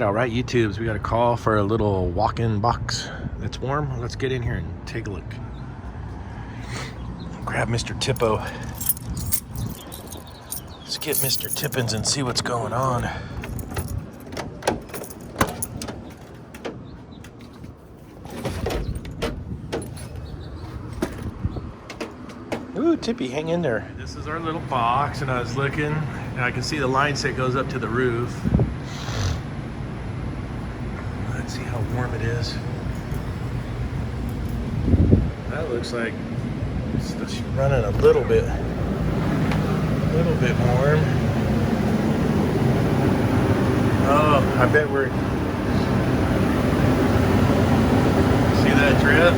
All right, YouTubes, we got a call for a little walk-in box that's warm. Let's get in here and take a look. Grab Mr. Tippo. Let's get Mr. Tippins and see what's going on. Ooh, Tippy, hang in there. This is our little box, and I was looking, and I can see the line set goes up to the roof. Let's see how warm it is. That looks like it's just running a little bit warm. Oh, I bet we're, see that drip?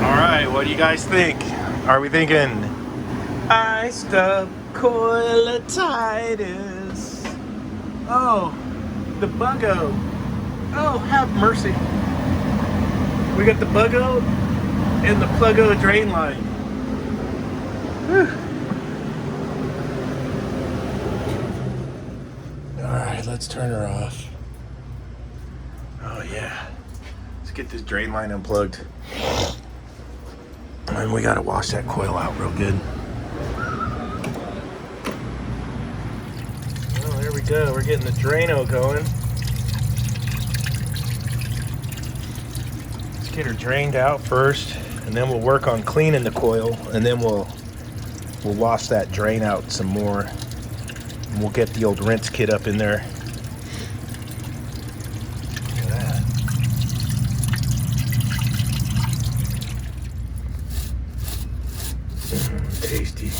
All right, what do you guys think? Are we thinking iced up coilitis? Oh, the buggo. Oh, have mercy. We got the buggo and the pluggo drain line. Whew. All right, let's turn her off. Oh yeah, let's get this drain line unplugged. And we gotta wash that coil out real good. Oh, there we go. We're getting the Drano going. Let's get her drained out first, and then we'll work on cleaning the coil, and then we'll wash that drain out some more. And we'll get the old rinse kit up in there. Look at that. Tasty.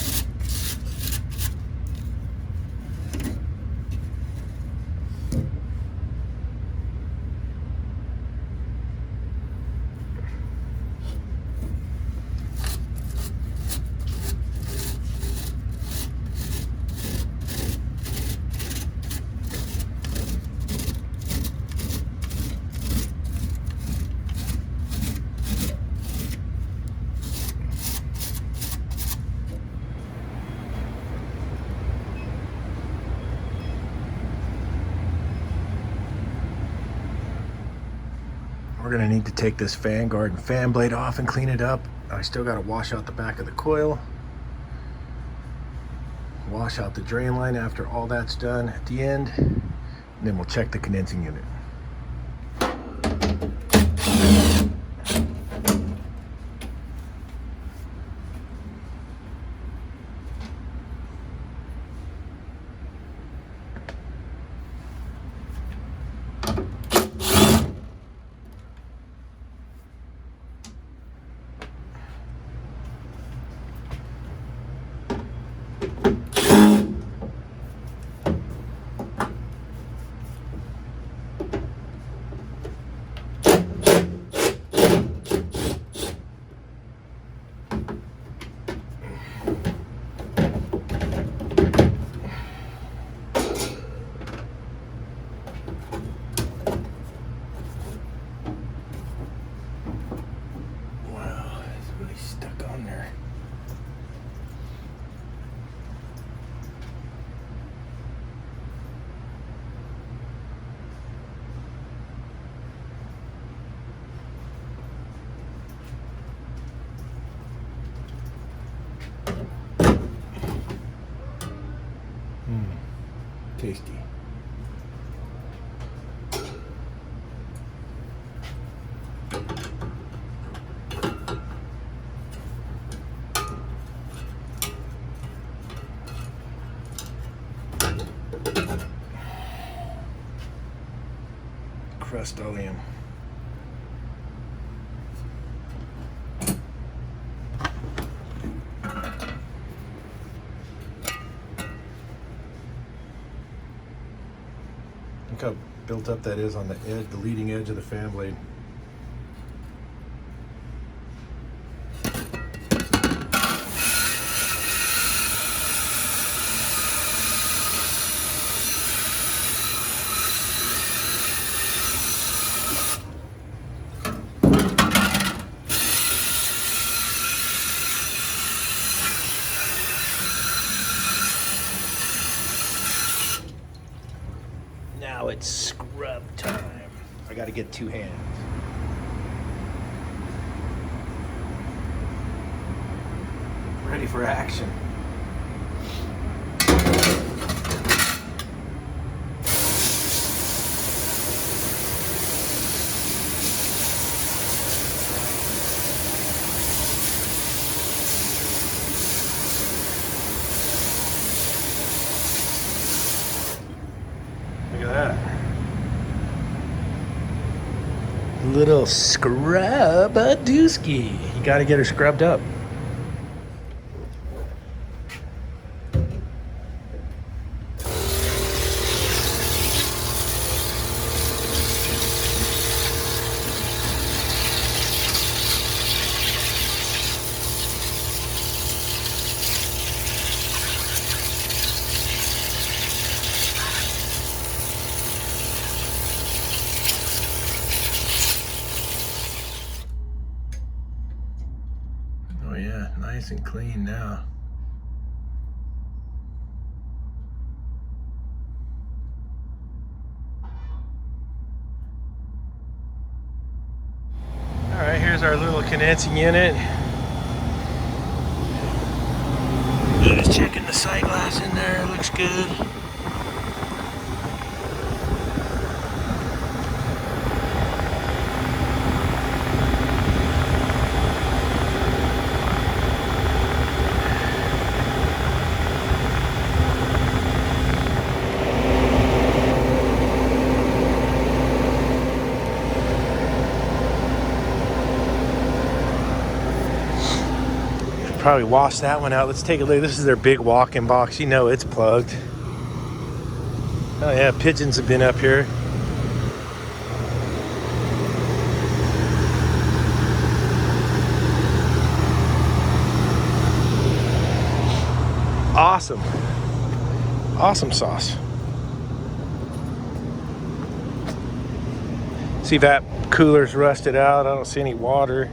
We're gonna need to take this fan guard and fan blade off and clean it up. I still gotta wash out the back of the coil. Wash out the drain line after all that's done at the end. And then we'll check the condensing unit. Tasty. Crust-oleum. Look how built up that is on the edge, the leading edge of the fan blade. It's scrub time. I gotta get 2 hands. Ready for action. Look at that. Little scrub-a-dooski. You gotta get her scrubbed up. Oh yeah, nice and clean now. All right, here's our little condensing unit. Just checking the sight glass in there, looks good. Probably wash that one out. Let's take a look. This is their big walk-in box. You know it's plugged. Oh yeah, pigeons have been up here. Awesome. Awesome sauce. See that cooler's rusted out. I don't see any water.